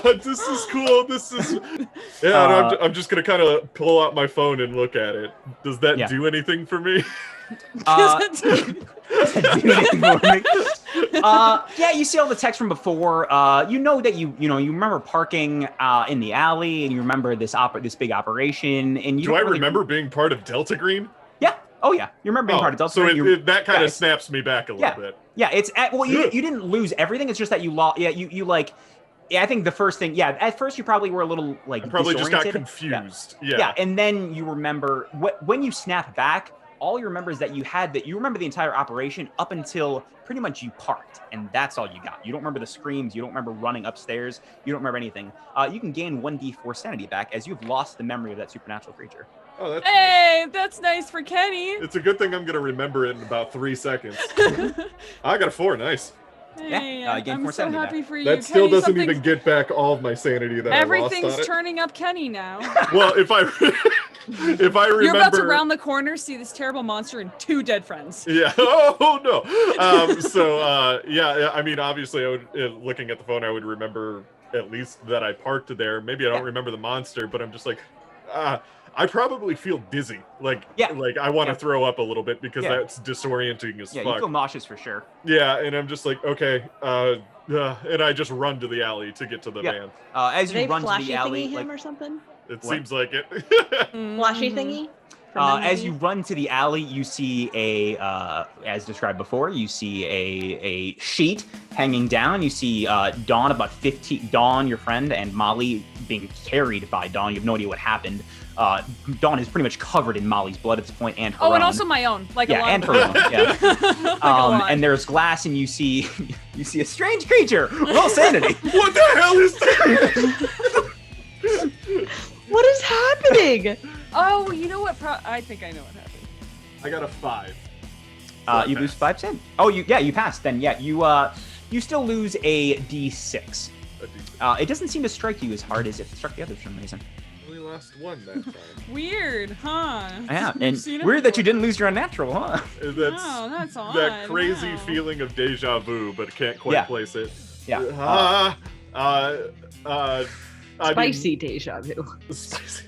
This is cool. This is yeah. And I'm just gonna kind of pull out my phone and look at it. Does that do anything for me? Yeah, you see all the text from before. You know that you remember parking in the alley, and you remember this big operation. And you do I remember being part of Delta Green? Yeah. Oh yeah, you remember being part of Delta Green. So that kind of snaps me back a little bit. Yeah, it's you didn't lose everything. It's just that you lost. Yeah, you like. Yeah, I think the first thing. Yeah, at first you probably were a little like. I probably just got confused. Yeah, and then you remember when you snap back. All you remember is that you remember the entire operation up until pretty much you parked, and that's all you got. You don't remember the screams. You don't remember running upstairs. You don't remember anything. You can gain 1d4 sanity back as you've lost the memory of that supernatural creature. Oh, that's nice. That's nice for Kenny. It's a good thing I'm going to remember it in about 3 seconds. I got a 4. Nice. Hey, I'm so happy back. for you. That still doesn't even get back all of my sanity that I lost on it. Everything's turning up Kenny now. Well, if I remember... You're about to round the corner, see this terrible monster and 2 dead friends. Yeah. Oh, no. Yeah, I mean, obviously, looking at the phone, I would remember at least that I parked there. Maybe I don't remember the monster, but I'm just like... I probably feel dizzy. Like I want to throw up a little bit because that's disorienting as fuck. Yeah, you feel nauseous for sure. Yeah, and I'm just like, okay, and I just run to the alley to get to the van. As you run to the alley, him or something? It seems like it. Flashy thingy? As you run to the alley, you see as described before, you see a sheet hanging down. You see Dawn, Dawn, your friend, and Molly being carried by Dawn. You have no idea what happened. Dawn is pretty much covered in Molly's blood at this point, and her own. And also my own, like a lot. And her own. Yeah. And there's glass, and you see a strange creature. Roll sanity. What the hell is that? What is happening? Oh, you know what? I think I know what happened. I got a 5. You lose 5 sin. Oh, you passed. Then you still lose a d6. It doesn't seem to strike you as hard as it struck the others for some reason. Only lost 1 that time. Weird, huh? Yeah, and weird that you didn't lose your unnatural, huh? That's odd. That crazy feeling of deja vu, but can't quite place it. Yeah. Spicy deja vu. Spicy.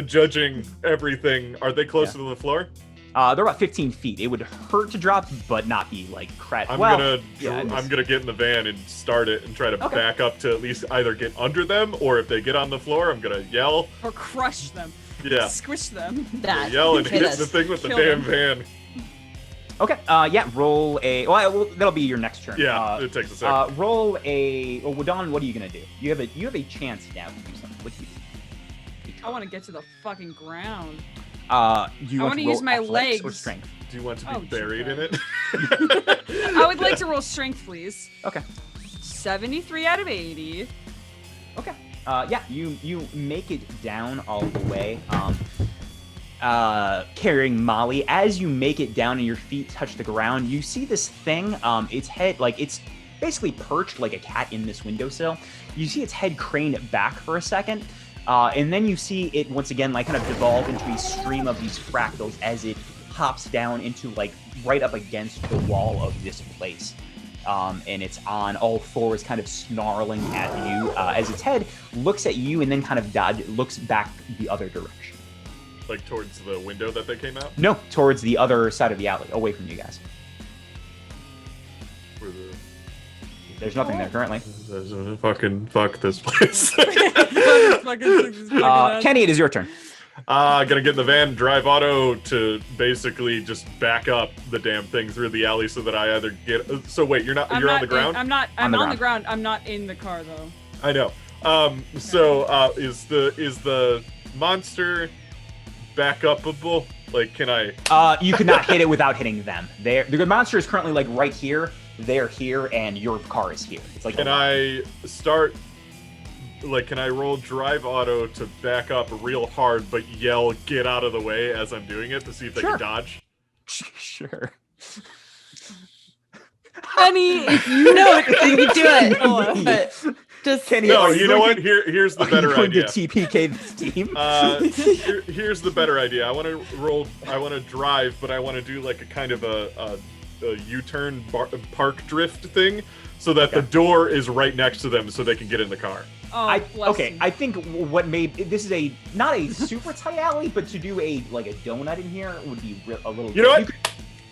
Judging everything, are they closer to the floor? They're about 15 feet. It would hurt to drop, but not be like I'm gonna get in the van and start it and try to back up to at least either get under them, or if they get on the floor, I'm gonna yell or crush them. Yeah, squish them. Yell and hit the thing with the damn van. Okay. Roll a. Well, that'll be your next turn. Yeah, it takes a second. Roll a. Well, Dawn, what are you gonna do? You have a chance now to do something. What do you do? I want to get to the fucking ground. I want to use my legs or strength. Do you want to be buried in it? I would like to roll strength, please. Okay. 73 out of 80. Okay. You make it down all the way. Carrying Molly. As you make it down and your feet touch the ground, you see this thing. Its head, it's basically perched like a cat in this windowsill. You see its head craned back for a second. And then you see it once again kind of devolve into a stream of these fractals as it hops down into right up against the wall of this place. And it's on all fours, kind of snarling at you as its head looks at you and then kind of looks back the other direction. Like towards the window that they came out? No, towards the other side of the alley, away from you guys. There's nothing there currently. Fucking fuck this place. Kenny, it is your turn. Gonna get in the van, drive auto to basically just back up the damn thing through the alley so that I either get. So wait, you're on the ground? I'm on the ground. I'm not in the car though. I know. Is the monster back upable? Like, can I? You could not hit it without hitting them. The monster is currently right here. They're here, and your car is here. It's like. Can I start? Can I roll drive auto to back up real hard, but yell "get out of the way" as I'm doing it to see if they can dodge? Sure. Honey, if you know it, you do it. Just Kenny. No, you know what? Here's the better idea. To TPK this team. Here's the better idea. I want to drive, but I want to do a kind of a U-turn park drift thing, so that the door is right next to them, so they can get in the car. Oh, bless okay, him. I think what made this is not a super tight alley, but to do a donut in here would be a little. You know what?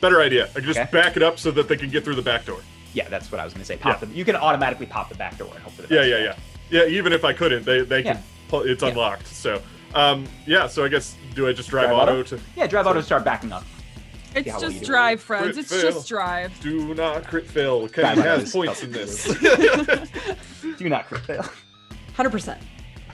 Better idea. I can just back it up so that they can get through the back door. Yeah, that's what I was gonna say. You can automatically pop the back door and hope for the best. Yeah. Even if I couldn't, they can. It's unlocked. So, So I guess do I just drive auto to? Yeah, drive auto to start backing up. It's just drive, friends. Crit It's fail. just drive. Do not crit fail. Kenny has points in this. Do not crit fail. 100%.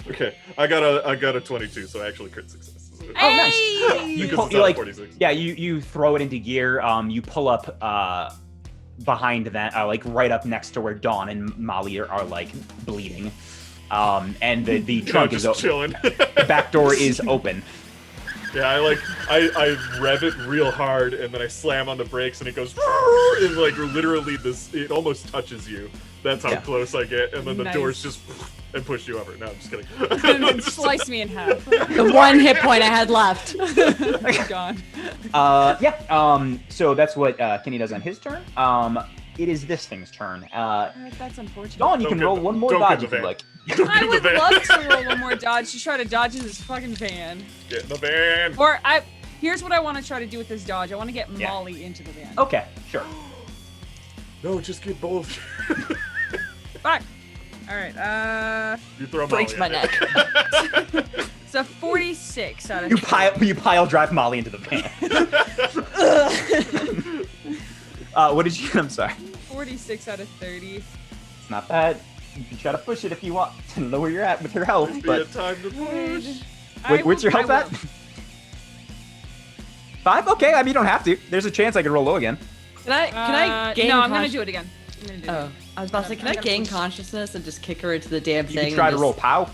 Okay, I got a 22, so I actually crit success. Oh, nice. Because You it's not a 46. you throw it into gear. You pull up behind that, right up next to where Dawn and Molly are like bleeding. And the trunk is open. Chilling. The back door is open. Yeah, I rev it real hard, and then I slam on the brakes, and it goes, and literally it almost touches you. That's how close I get, and then the doors just and push you over. No, I'm just kidding. And then slice me in half. The one hit point I had left. Gone. So that's what Kenny does on his turn. It is this thing's turn. That's unfortunate. Dawn, you can roll one more dodge if you like. I would love to roll one more dodge to try to dodge this fucking van. Get in the van. Or here's what I want to try to do with this dodge. I want to get Molly into the van. Okay, sure. No, just get both. Fuck. All right. You throw Breaks Molly my in neck. It's a 46 out of. You pile drive Molly into the van. What did you? I'm sorry. 46 out of 30. It's not bad. You can try to push it if you want to know where you're at with your health. But time to push. where's your health at? 5? Okay, I mean you don't have to. There's a chance I could roll low again. Can I gain? No, I'm gonna do it again. I'm gonna do Oh, I was about to say, can I gain consciousness and just kick her into the damn You thing? can try to and roll just- POW,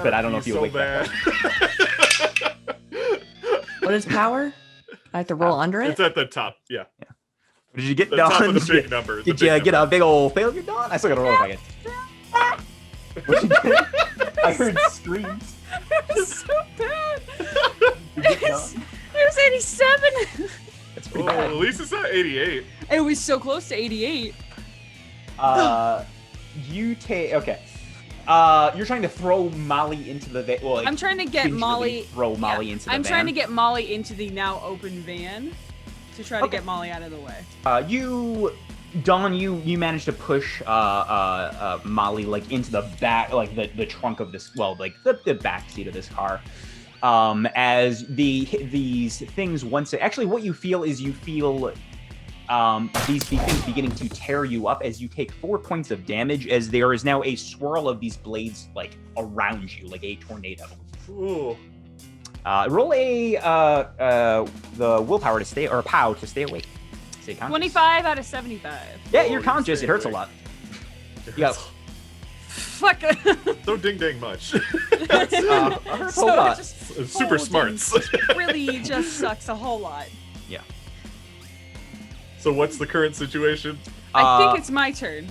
but I don't know if you'll so wake that up. What is power? I have to roll under it. It's at the top. Yeah. Did you get The done? top of the big number. Did you get a big old failure done? I still gotta roll if I get. What'd you get? I heard screams. It was so bad. You get done? It was 87. That's pretty At bad. least it's not 88. It was so close to 88. You take okay. You're trying to throw Molly into the van. Well, I'm trying to get gingerly Molly. Throw Molly into the van. I'm trying to get Molly into the now open van to try to get Molly out of the way. Dawn, you managed to push Molly into the back, the trunk of this, the back seat of this car. As these things actually what you feel is these things beginning to tear you up as you take 4 points of damage as there is now a swirl of these blades around you like a tornado. Ooh. Roll the willpower to stay or POW to stay awake. Stay conscious. 25 out of 75. Yeah, you're conscious. It hurts a lot. Yeah. Fuck. So ding dang much. Hurts a So lot. it just It's super smarts. really just sucks a whole lot. Yeah. So what's the current situation? I think it's my turn.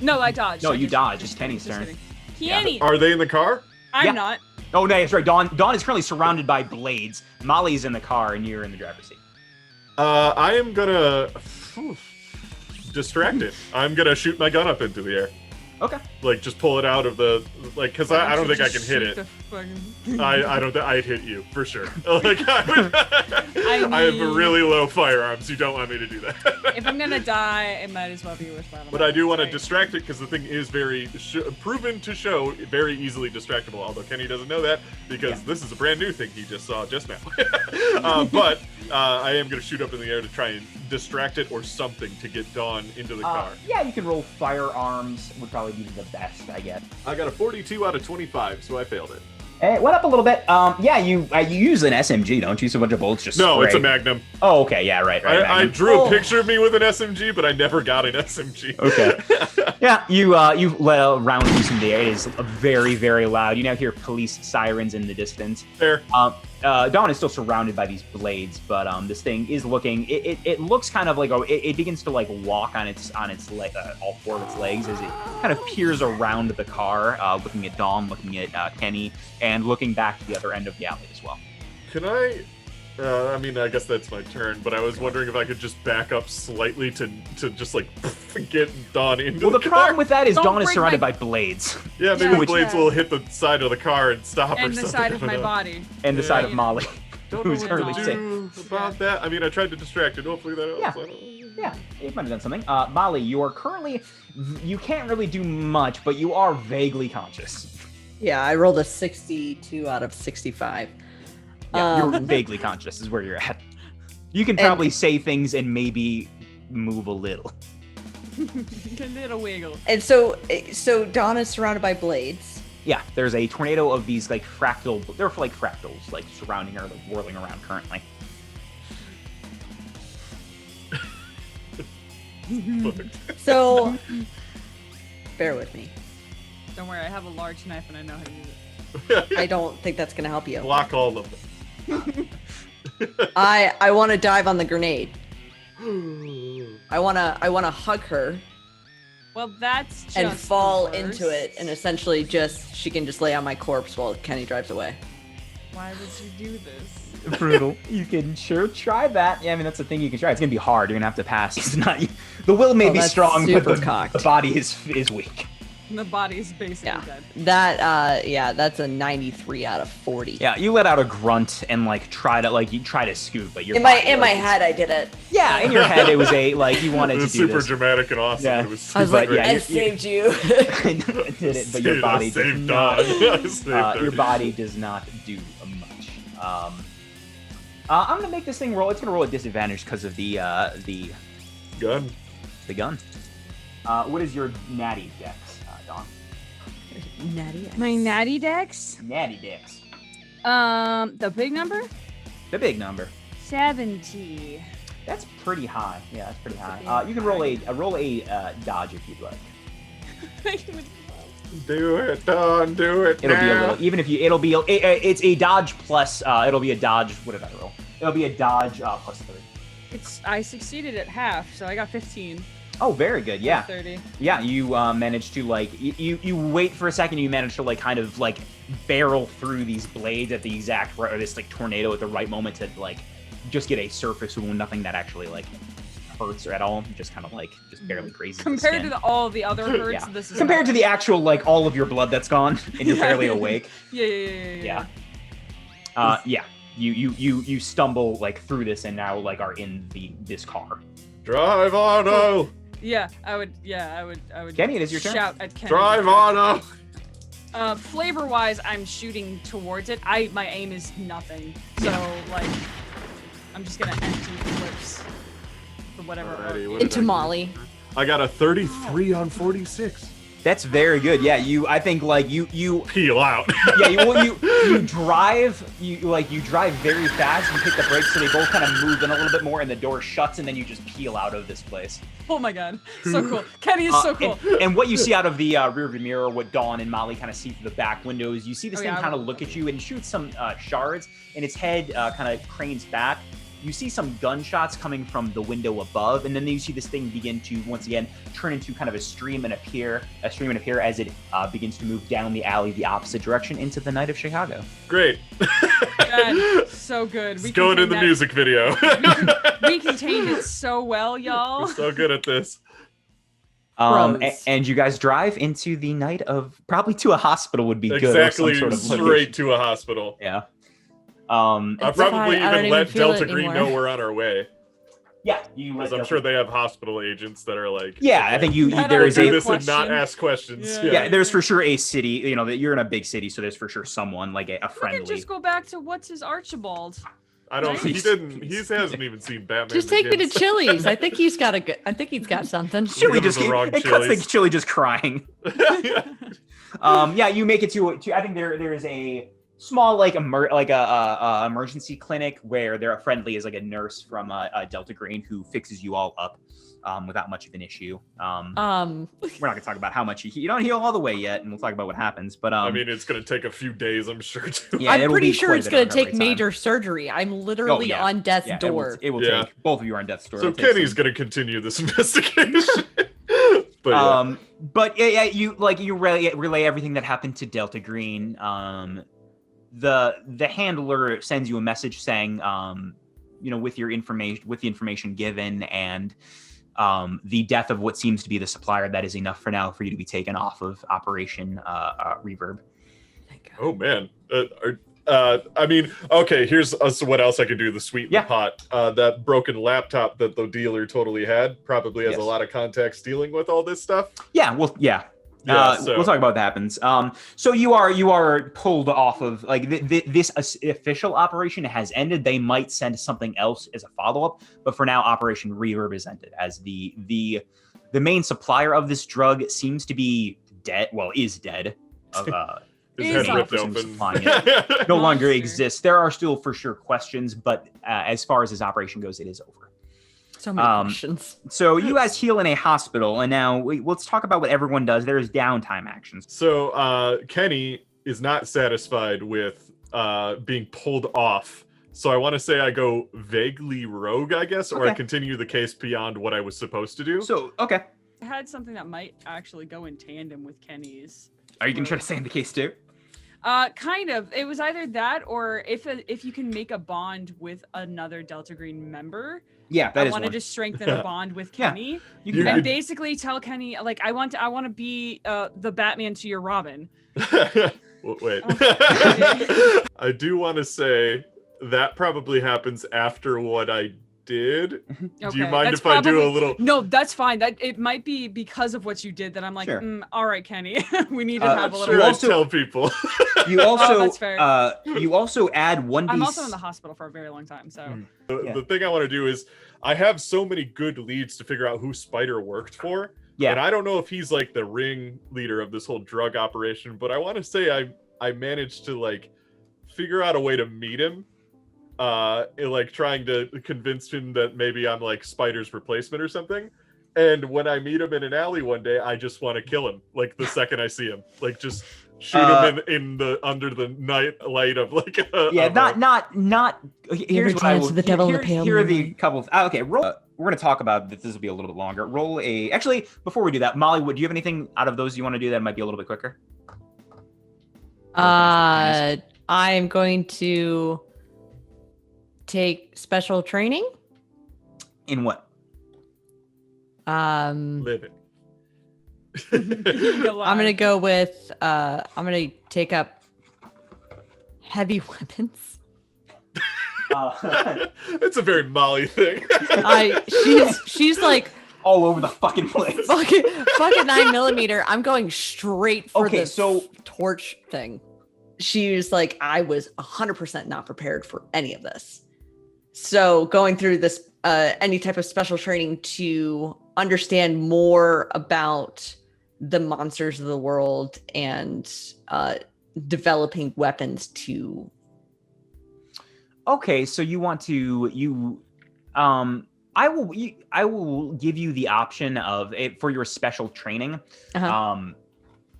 No, I dodged. No, I you just- dodged. just It's Kenny's kidding, turn. just kidding. Kenny. Are they in the car? I'm Yeah. not. Oh no, that's right. Dawn is currently surrounded by blades. Molly's in the car, and you're in the driver's seat. I am gonna distract it. I'm gonna shoot my gun up into the air. Okay. Just pull it out of the because I don't think I can hit it. I don't think I'd hit you for sure. I have really low firearms. You don't want me to do that. If I'm gonna die, it might as well be with one of But I do want to distract it because the thing is very proven to show very easily distractible. Although Kenny doesn't know that because this is a brand new thing he just saw just now. But I am going to shoot up in the air to try and distract it or something to get Dawn into the car. Yeah, you can roll firearms. Would probably be the best, I guess. I got a 42 out of 25, so I failed it. It went up a little bit. Yeah, you use an SMG, don't you? So a bunch of bullets just No, spray. it's a Magnum. Oh, okay, yeah, right. I Magnum. drew a picture of me with an SMG, but I never got an SMG. Okay. Yeah, you let a round loose in the air. It is very, very loud. You now hear police sirens in the distance. Fair. Dawn is still surrounded by these blades, but this thing is looking. It looks kind of like it begins to walk on its leg, all 4 of its legs as it kind of peers around the car, looking at Dawn, looking at Kenny, and looking back to the other end of the alley as well. Can I? I mean, I guess that's my turn, but I was wondering if I could just back up slightly to just like get Dawn into Well, the car. problem with that is Don't Dawn is break surrounded my- by blades. Yeah, maybe Yeah, the blades yeah. will hit the side of the car and stop or And the something. side of I my don't know. body. And the side of Yeah. Molly, Don't know who's what currently to sick. do about that. I mean, I tried to distract it. Hopefully that helps. Yeah. I don't know. Yeah, you might have done something. Molly, you are currently, you can't really do much, but you are vaguely conscious. Yeah, I rolled a 62 out of 65. Yeah, you're Um, vaguely conscious is where you're at. You can probably say things and maybe move a little. A little wiggle. And so Dawn is surrounded by blades. Yeah, there's a tornado of these like fractal, they're like fractals, like surrounding her, like whirling around currently. So bear with me. Don't worry, I have a large knife and I know how to use it. I don't think that's gonna help you. Block all of them. I want to dive on the grenade. I wanna hug her Well, that's just and fall the into worst. it, and essentially she can just lay on my corpse while Kenny drives away. Why would you do this? Brutal. You can sure try that. Yeah, I mean that's the thing you can try. It's gonna be hard. You're gonna have to pass. It's not. The will may Oh, be that's strong, but super the cocked. body is weak. And the body's basically Yeah, dead. that's a 93 out of 40. Yeah, you let out a grunt and like try to scoot, but your In my body, in my like, head, I did it. Yeah, in your head it was a like you wanted It to was do super this. dramatic and awesome. Yeah. It was I was super like, yeah, I you- saved you. I did it, but your Saved- body saved does Dawn. not. I saved her. Your body does not do much. I'm gonna make this thing roll. It's gonna roll at disadvantage because of the Gun. gun. What is your natty dex, Dawn? Natty. My natty dex? Natty dex. The big number? The big number. 70. That's pretty high. Yeah, that's pretty high. Pretty You can roll a dodge if you'd like. Do it, Dawn. Do it. It'll be a now. little. Even if you, it's a dodge plus. It'll be a dodge. What did I roll? It'll be a dodge plus 3. I succeeded at half, so I got 15. Oh, very good. Yeah. 30. Yeah, you managed to like you wait for a second. You manage to like kind of like barrel through these blades at the exact or this like tornado at the right moment to like just get a surface wound, nothing that actually like hurts or at all. Just kind of like just barely grazes. Compared to all the other hurts, Yeah. this is compared to the actual like all of your blood that's gone and you're Yeah. barely awake. Yeah. Yeah. You stumble like through this and now like are in this car. Drive on, oh! Yeah, I would. Kenny, it is your turn. Shout at Kenny. Drive on, oh! Flavor-wise, I'm shooting towards it. My aim is nothing, so like, I'm just gonna empty clips for whatever. Alrighty, what did Into I get? Molly. I got a 33 on 46. That's very good. Yeah, I think like you Peel out. yeah, you drive very fast. You hit the brakes, so they both kind of move in a little bit more, and the door shuts, and then you just peel out of this place. Oh my god, so cool. Kenny is so cool. And what you see out of the rearview mirror, what Dawn and Molly kind of see through the back windows, you see this Oh, thing yeah, kind of look at you and shoot some shards, and its head kind of cranes back. You see some gunshots coming from the window above, and then you see this thing begin to once again turn into kind of a stream and appear as it begins to move down the alley the opposite direction into the night of Chicago. Great. God, so good. It's going in the music video. We contained it so well, y'all. We're so good at this. Pros. And you guys drive into the night of probably to a hospital would be good. Exactly, Or some sort of straight location. to a hospital. Yeah. I'll It's probably fine, I don't even let even feel Delta it Green anymore. know we're on our way. Yeah, you. Because I'm sure they have hospital agents that are like, Yeah, I think you. That There I is do a this and not question. ask questions. Yeah. Yeah, there's for sure a city. You know that you're in a big city, so there's for sure someone like a We friendly. can just go back to what's his Archibald. I don't. He Nice. didn't. He hasn't even seen Batman. Just take me to Begins. Chili's. I think he's got something. Chili Give him just the wrong it cuts Chili's. to Chili just crying. Yeah, you make it to I think there is a small like emergency clinic where they're friendly is like a nurse from Delta Green who fixes you all up without much of an issue. We're not gonna talk about how much you don't heal all the way yet, and we'll talk about what happens. But I mean, it's gonna take a few days, I'm sure. Too. yeah, I'm it'll pretty be sure quite a it's bit going of to take recovery time. major surgery. I'm literally yeah. on death's Yeah, door. It will Yeah. take both of you are on death's door. So It'll take Kenny's some- gonna continue this investigation. But yeah. But yeah, you relay everything that happened to Delta Green. the handler sends you a message saying, with the information given and the death of what seems to be the supplier, that is enough for now for you to be taken off of Operation Reverb. Oh man. I mean, okay, here's what else I can do to sweeten the pot. That broken laptop that the dealer totally had probably has a lot of contacts dealing with all this stuff. Yeah, well, yeah. We'll talk about what happens. So you are pulled off of this official operation has ended. They might send something else as a follow-up, but for now, Operation Reverb is ended as the main supplier of this drug seems to be dead. Well, is dead. His head ripped open. No longer exists. There are still for sure questions, but as far as this operation goes, it is over. So many questions. So you guys heal in a hospital, and now let's talk about what everyone does. There's downtime actions. So Kenny is not satisfied with being pulled off. So I want to say I go vaguely rogue, I guess, or I continue the case beyond what I was supposed to do. So, okay. I had something that might actually go in tandem with Kenny's. Are you going to try to stay in the case too? Kind of. It was either that or if you can make a bond with another Delta Green member. Yeah, that I is want to one. just strengthen a bond with Kenny. You can and basically tell Kenny, like, I want to be the Batman to your Robin. Wait. I do want to say that probably happens after what I did. Okay. Do you mind if I do a little? No, that's fine. That it might be because of what you did that I'm like, all right, Kenny, we need to have a little. Sure, I tell people. You also, that's fair. You also add 1d. I'm also in the hospital for a very long time, so. The thing I want to do is, I have so many good leads to figure out who Spider worked for. Yeah. And I don't know if he's like the ring leader of this whole drug operation, but I want to say I managed to like figure out a way to meet him. Like trying to convince him that maybe I'm like Spider's replacement or something. And when I meet him in an alley one day, I just want to kill him. Like the second I see him, like just shoot him in the under the night light of like. Not. Here's what I will. The devil in the pale here are the moonlight. couple. Okay, roll. We're gonna talk about this. This will be a little bit longer. Roll a. Actually, before we do that, Molly, do you have anything out of those you want to do that might be a little bit quicker? I'm going to take special training. In what? Living. I'm gonna go with I'm gonna take up heavy weapons. It's a very Molly thing. She's like all over the fucking place. fucking 9mm. I'm going straight for the torch thing. She was like, I was 100% not prepared for any of this. So going through this, any type of special training to understand more about the monsters of the world and developing weapons to. Okay, so you want to I will give you the option of it for your special training.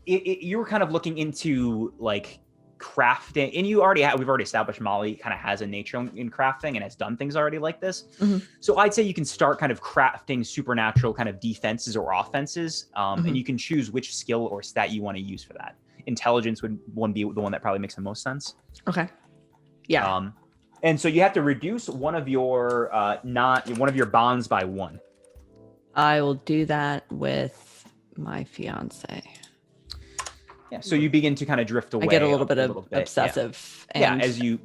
You were kind of looking into like crafting, and we've already established Molly kind of has a nature in crafting and has done things already like this. So I'd say you can start kind of crafting supernatural kind of defenses or offenses, and you can choose which skill or stat you want to use for that. Intelligence would be the one that probably makes the most sense. Okay. Yeah. And so you have to reduce one of your bonds by 1. I will do that with my fiance. Yeah, so you begin to kind of drift away. I get a little bit obsessive. Yeah, as you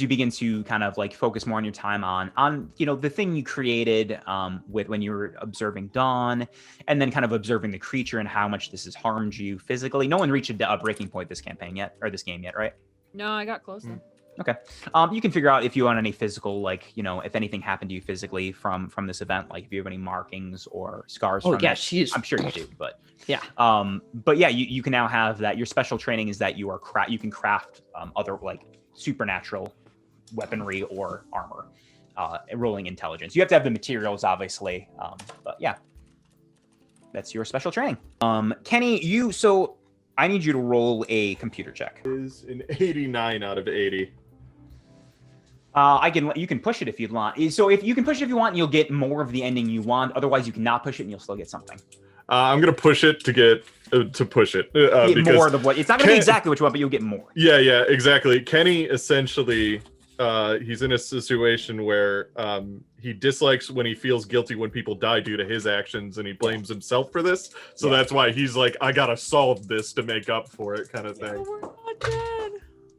begin to kind of like focus more on your time on the thing you created with when you were observing Dawn, and then kind of observing the creature and how much this has harmed you physically. No one reached a breaking point this campaign yet, or this game yet, right? No, I got close though. Okay. You can figure out if you want any physical, like, if anything happened to you physically from this event, like if you have any markings or scars from it. I'm sure you do, but yeah. But yeah, you can now have that. Your special training is that you can craft other like supernatural weaponry or armor, rolling intelligence. You have to have the materials, obviously. But yeah, that's your special training. Kenny, I need you to roll a computer check. Is an 89 out of 80. You can push it if you'd want. So if you can push it if you want, you'll get more of the ending you want. Otherwise, you cannot push it and you'll still get something. I'm gonna push it to get to push it get more of what it's not gonna be exactly what you want, but you'll get more. Yeah, exactly. Kenny essentially, he's in a situation where he dislikes when he feels guilty when people die due to his actions, and he blames himself for this. So that's why he's like, I gotta solve this to make up for it, kind of thing. Oh, we're not dead.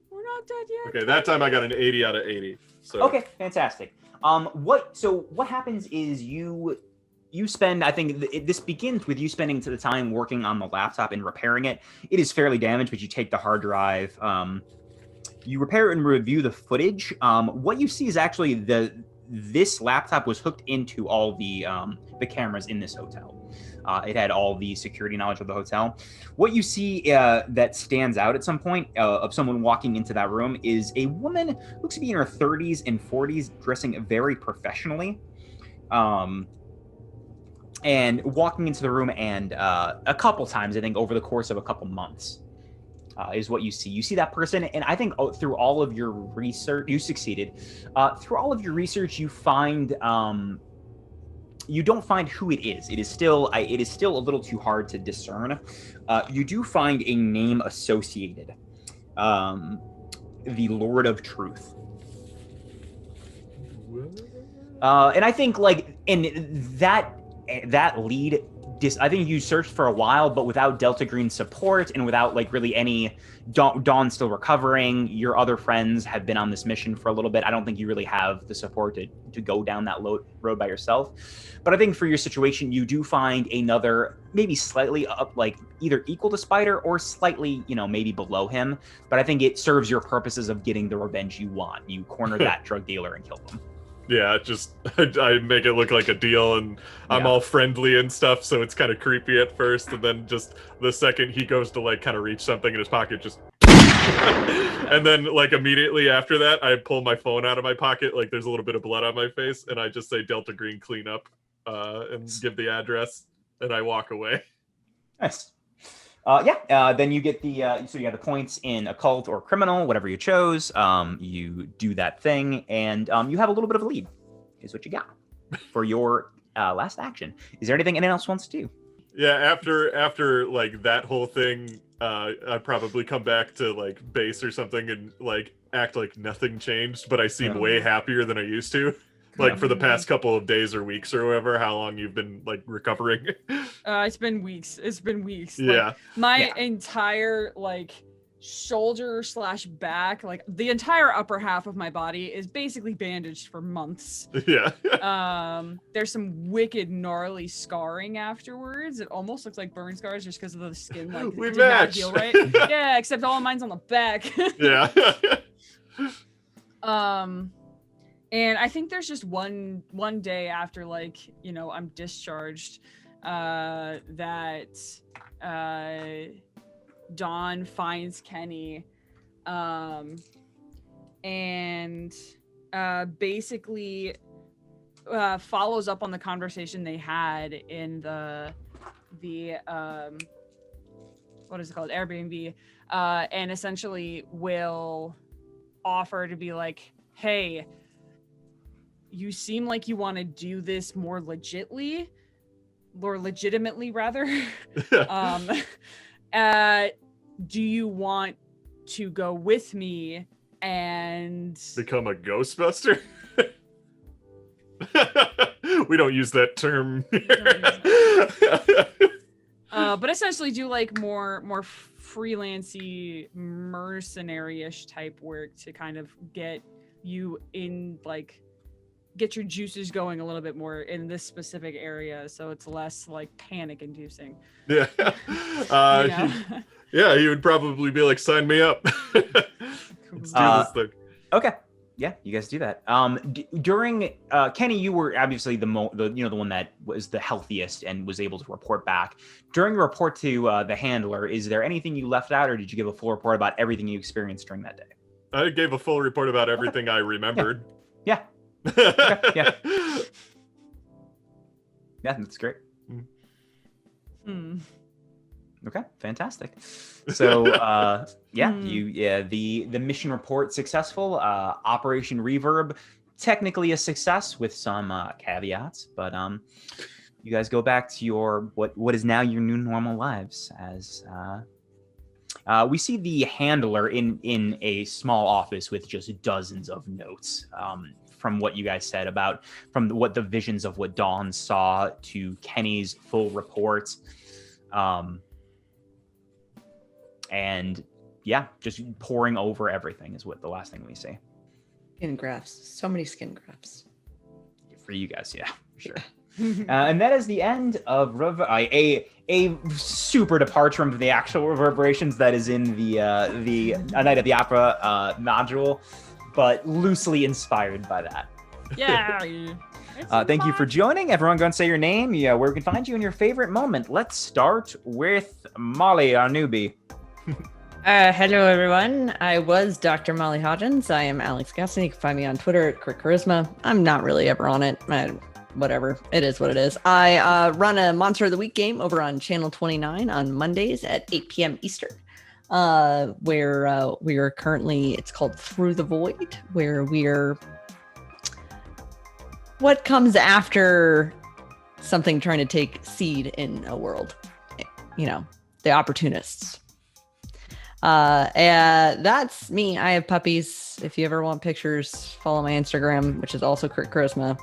We're not dead yet. Okay, that time I got an 80 out of 80. So okay, fantastic. What happens is you spend, I think this begins with you spending the time working on the laptop and repairing it. It is fairly damaged, but you take the hard drive, you repair it and review the footage. What you see is actually this laptop was hooked into all the cameras in this hotel. It had all the security knowledge of the hotel. What you see that stands out at some point of someone walking into that room is a woman who looks to be in her 30s and 40s, dressing very professionally. And walking into the room, and a couple times, I think, over the course of a couple months, is what you see. You see that person, and I think through all of your research, you succeeded. Through all of your research, you find you don't find who it is. It is still a little too hard to discern. You do find a name associated, the Lord of Truth. And I think that lead, I think you searched for a while, but without Delta Green support and without really any, Dawn's still recovering. Your other friends have been on this mission for a little bit. I don't think you really have the support to go down that road by yourself. But I think for your situation, you do find another, maybe slightly up, either equal to Spider or slightly, maybe below him. But I think it serves your purposes of getting the revenge you want. You corner that drug dealer and kill him. Yeah, just I make it look like a deal, and I'm all friendly and stuff, so it's kind of creepy at first, and then just the second he goes to kind of reach something in his pocket, just and then immediately after that, I pull my phone out of my pocket, there's a little bit of blood on my face, and I just say Delta Green cleanup, and give the address, and I walk away. Nice. Then you get so you have the points in occult or criminal, whatever you chose. You do that thing, and you have a little bit of a lead, is what you got for your last action. Is there anything anyone else wants to do? Yeah, after that whole thing, I'd probably come back to base or something and act like nothing changed, but I seem way happier than I used to. For the past couple of days or weeks or whatever, how long you've been recovering? It's been weeks. Yeah. My entire shoulder / back, the entire upper half of my body is basically bandaged for months. Yeah. There's some wicked gnarly scarring afterwards. It almost looks like burn scars just because of the skin we did match. not heal right. Yeah, except all of mine's on the back. Yeah. And I think there's just one day after I'm discharged that Dawn finds Kenny and basically follows up on the conversation they had in the what is it called, Airbnb, and essentially will offer to be hey, you seem like you want to do this more legitimately rather. Do you want to go with me and become a Ghostbuster? We don't use that term. But essentially do more freelancy, mercenary-ish type work to kind of get you in get your juices going a little bit more in this specific area, so it's less panic inducing. Yeah. Yeah, he would probably be sign me up. Let's do this thing. Okay. Yeah, you guys do that. During Kenny, you were obviously the one that was the healthiest and was able to report back. During the report to the handler, is there anything you left out, or did you give a full report about everything you experienced during that day? I gave a full report about everything I remembered. Yeah. Okay, yeah. Yeah, that's great. Okay, fantastic. So, the mission report successful. Operation Reverb, technically a success with some caveats, but you guys go back to your what is now your new normal lives. As we see the handler in a small office with just dozens of notes from what you guys said about what the visions of what Dawn saw to Kenny's full report, and yeah, just pouring over everything is what the last thing we see. Skin grafts, so many skin grafts for you guys, yeah, sure. And that is the end of a super departure from the actual Reverberations that is in the A Night at the Opera module, but loosely inspired by that. Yeah. Thank you for joining. Everyone go and say your name, where we can find you and your favorite moment. Let's start with Molly, our newbie. Hello, everyone. I was Dr. Molly Hodgins. I am Alex Gasson. You can find me on Twitter at Quick Charisma. I'm not really ever on it. Whatever. It is what it is. I run a Monster of the Week game over on Channel 29 on Mondays at 8 p.m. Eastern, where we are currently, it's called Through the Void, where we're what comes after something trying to take seed in a world, the opportunists. And that's me. I have puppies. If you ever want pictures, follow my Instagram, which is also Kurt Charisma.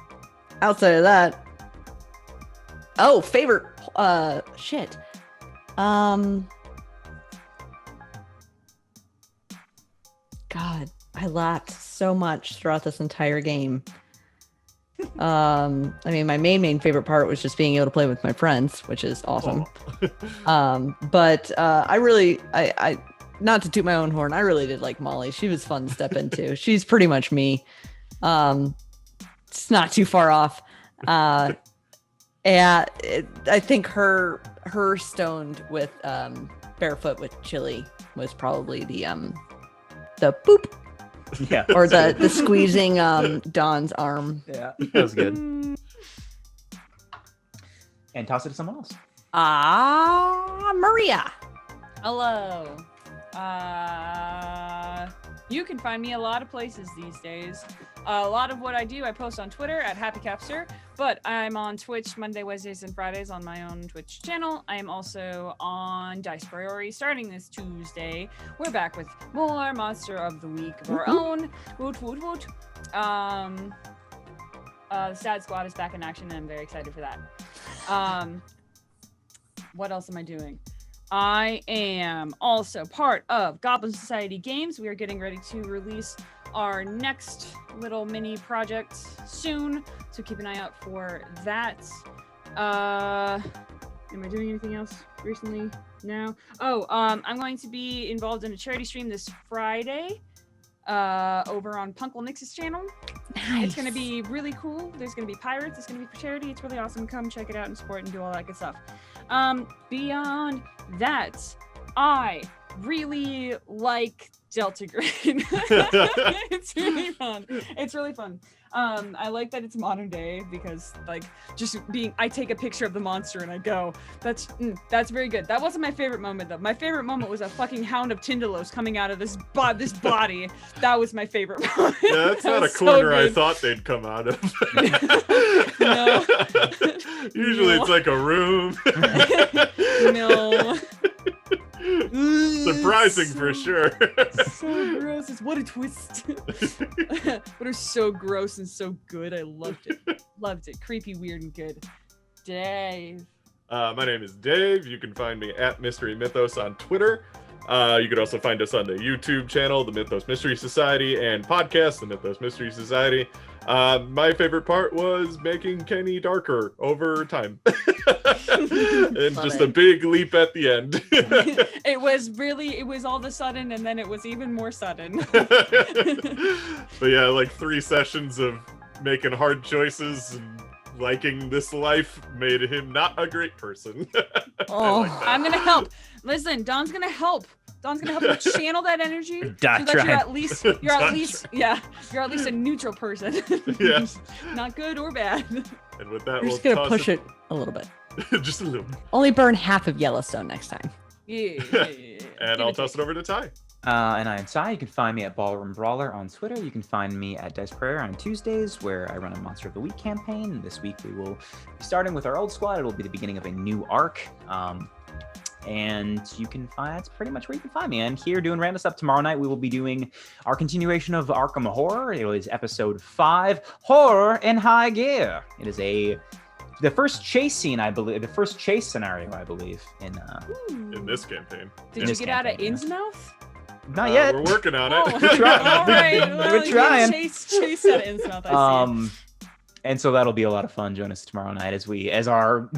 Outside of that, favorite shit. God, I laughed so much throughout this entire game. I mean, my main favorite part was just being able to play with my friends, which is awesome. But I not to toot my own horn, I really did like Molly. She was fun to step into. She's pretty much me. It's not too far off. And I think her stoned with barefoot with chili was probably the boop. Yeah. Or the squeezing Dawn's arm. Yeah, that was good. And toss it to someone else. Maria. Hello. You can find me a lot of places these days. A lot of what I do, I post on Twitter at HappyCapster, but I'm on Twitch Monday, Wednesdays, and Fridays on my own Twitch channel. I am also on Dice Priority starting this Tuesday. We're back with more Monster of the Week of our own. Woot, woot, woot. The Sad Squad is back in action, and I'm very excited for that. What else am I doing? I am also part of Goblin Society Games. We are getting ready to release our next little mini project soon, so keep an eye out for that. Am I doing anything else recently? No. I'm going to be involved in a charity stream this Friday over on Punkle Nix's channel. Nice. It's going to be really cool. There's going to be pirates. It's going to be for charity. It's really awesome. Come check it out and support and do all that good stuff. Beyond that, I really like Delta Grade. It's really fun. It's really fun. I like that it's modern day because I take a picture of the monster and I go, that's very good. That wasn't my favorite moment though. My favorite moment was a fucking Hound of Tindalos coming out of this body. That was my favorite moment. Yeah, that's not a corner I thought they'd come out of. No. Usually it's like a room. No. Surprising for sure. So gross. What a twist. But it was so gross and so good. I loved it. Loved it. Creepy, weird, and good. Dave. My name is Dave. You can find me at Mystery Mythos on Twitter. You could also find us on the YouTube channel, the Mythos Mystery Society, and podcast, the Mythos Mystery Society. My favorite part was making Kenny darker over time. And just a big leap at the end. It was all of a sudden, and then it was even more sudden. But yeah, like 3 sessions of making hard choices and liking this life made him not a great person. I'm gonna help. Listen, Don's gonna help. Don's gonna help you channel that energy so that you're at least you're at least a neutral person. Yeah. Not good or bad. And with that, We're just gonna push it a little bit. Just a little. Only burn half of Yellowstone next time. Yeah. And I'll toss it over to Ty. And I'm Sai. You can find me at Ballroom Brawler on Twitter. You can find me at Dice Prayer on Tuesdays, where I run a Monster of the Week campaign. This week we will be starting with our old squad. It'll be the beginning of a new arc. And you can find, that's pretty much where you can find me. And here doing random stuff tomorrow night, we will be doing our continuation of Arkham Horror. It was episode 5, Horror in High Gear. It is the first chase scene, I believe, the first chase scenario, I believe, In this campaign. Did you get out of Innsmouth? Not yet. We're working on it. Oh, all right. Well, We're trying. Chase out of Innsmouth, I see. And so that'll be a lot of fun. Join us tomorrow night as our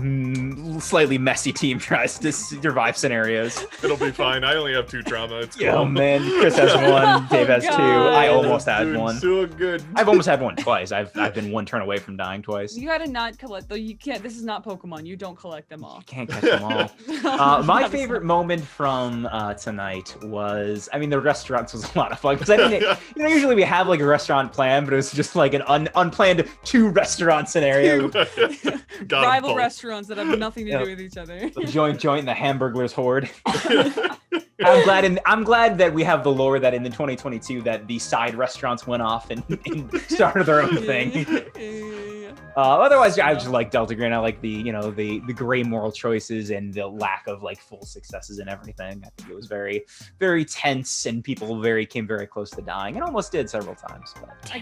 slightly messy team tries to survive scenarios. It'll be fine. I only have 2 trauma. It's cool. Oh man, Chris has 1, Dave has 2. I almost had Doing 1. So good. I've almost had 1 twice. I've been 1 turn away from dying twice. You gotta not collect though. You can't. This is not Pokemon. You don't collect them all. You can't catch them all. My favorite moment from tonight was, I mean, the restaurants was a lot of fun because I didn't. Usually we have like a restaurant plan, but it was just like an unplanned 2 restaurant scenario. Rival restaurants that have nothing to do with each other. Joint the Hamburglers horde. I'm glad that we have the lore that in the 2022 that the side restaurants went off and started their own thing. Otherwise, I just like Delta Green. I like the gray moral choices and the lack of like full successes and everything. I think it was very, very tense and people came very close to dying and almost did several times. But I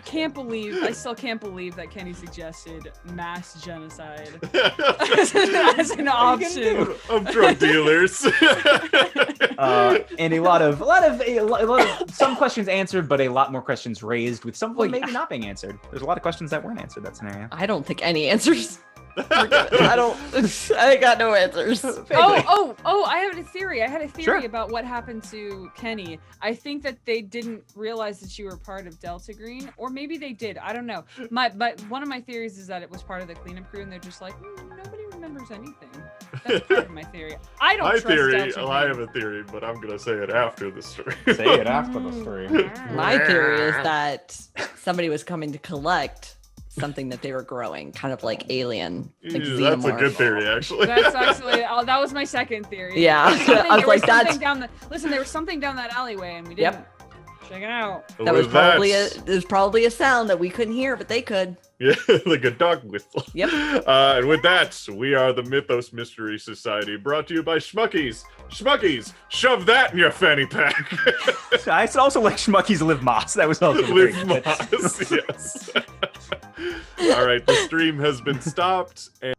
still can't believe that Kenny suggested mass genocide as an option of drug dealers. And a lot of some questions answered, but a lot more questions raised with some of them maybe not being answered. There's a lot of questions that weren't answered that scenario. I don't think any answers. I got no answers. I have a theory. I had a theory Sure. about what happened to Kenny. I think that they didn't realize that you were part of Delta Green, or maybe they did. I don't know. But one of my theories is that it was part of the cleanup crew, and they're just like, nobody remembers anything. That's part of my theory. I don't trust Delta Green. I have a theory, but I'm gonna say it after the story. Say it after the story. My theory is that somebody was coming to collect something that they were growing, kind of like alien. Like That's a good theory, actually. That's actually that was my second theory. Yeah, I was like, that's. Listen, there was something down that alleyway, and we didn't check it out. That was probably a sound that we couldn't hear, but they could. Yeah, like a dog whistle. Yep. And with that, we are the Mythos Mystery Society, brought to you by Schmuckies. Schmuckies, shove that in your fanny pack. I also like Schmuckies Live Moss. That was also Live Moss, yes. All right, the stream has been stopped.